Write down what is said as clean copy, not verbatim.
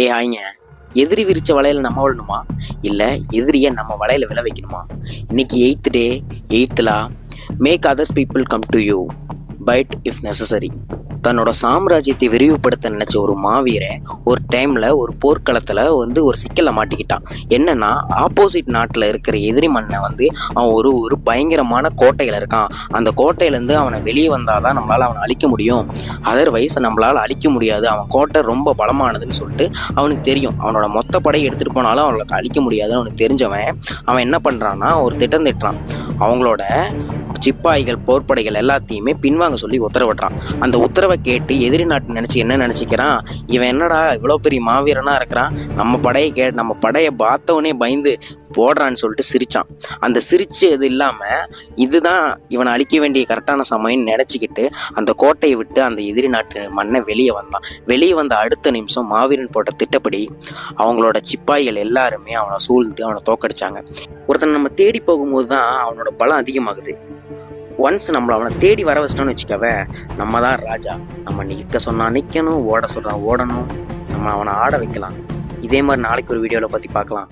ஆயிங்க, எதிரி விரிச்ச வலையில நம்ம விழணுமா, இல்லை எதிரியை நம்ம வலையில விழ வைக்கணுமா? இன்னைக்கு 8th டே, 8th லா, make others people come to you fight if necessary. தன்னோட சாம்ராஜ்யத்தை விரிவுபடுத்த நினைச்ச ஒரு மாவீரன் ஒரு டைம்ல ஒரு போர்க்களத்துல ஒரு சிக்கலை மாட்டிக்கிட்டான். என்னன்னா, ஆப்போசிட் நாட்டில் இருக்கிற எதிரி மண்ணை அவன் ஒரு பயங்கரமான கோட்டையில இருக்கான். அந்த கோட்டையிலேருந்து அவனை வெளியே வந்தாதான் நம்மளால அவனை அழிக்க முடியும், அதர்வைஸ் நம்மளால அழிக்க முடியாது, அவன் கோட்டை ரொம்ப பலமானதுன்னு சொல்லிட்டு அவனுக்கு தெரியும். அவனோட மொத்த படையை எடுத்துட்டு போனாலும் அவனுக்கு அழிக்க முடியாதுன்னு அவனுக்கு தெரிஞ்சவன் அவன் என்ன பண்றான்னா, ஒரு திட்டம் திட்டுறான். அவங்களோட சிப்பாய்கள் போர்ப்படைகள் எல்லாத்தையுமே பின்வாங்க சொல்லி உத்தரவிடுறான். அந்த உத்தரவை கேட்டு எதிரி நாட்டு நினைச்சு என்ன நினைச்சுக்கிறான், இவன் என்னடா இவ்வளோ பெரிய மாவீரனா இருக்கிறான், நம்ம படையை பார்த்தவனே பயந்து போடுறான்னு சொல்லிட்டு சிரிச்சான். அந்த சிரிச்சது இல்லாம இதுதான் இவனை அழிக்க வேண்டிய கரெக்டான சமயம்னு நினைச்சுக்கிட்டு அந்த கோட்டையை விட்டு அந்த எதிரி நாட்டு மண்ணை வெளியே வந்தான். வெளியே வந்த அடுத்த நிமிஷம் மாவீரன் போட்ட திட்டப்படி அவங்களோட சிப்பாய்கள் எல்லாருமே அவனை சூழ்ந்து அவனை தோக்கடிச்சாங்க. ஒருத்தனை நம்ம தேடி போகும்போது தான் அவனோட பலம் அதிகமாகுது. ஒன்ஸ் அவனை தேடி வர வச்சிட்டோன்னு வச்சுக்கவே, நம்ம தான் ராஜா. நம்ம நிற்க சொன்னா நிற்கணும், ஓட சொன்னா ஓடணும், நம்ம அவனை ஆட வைக்கலாம். இதே மாதிரி நாளைக்கு ஒரு வீடியோவில் பற்றி பார்க்கலாம்.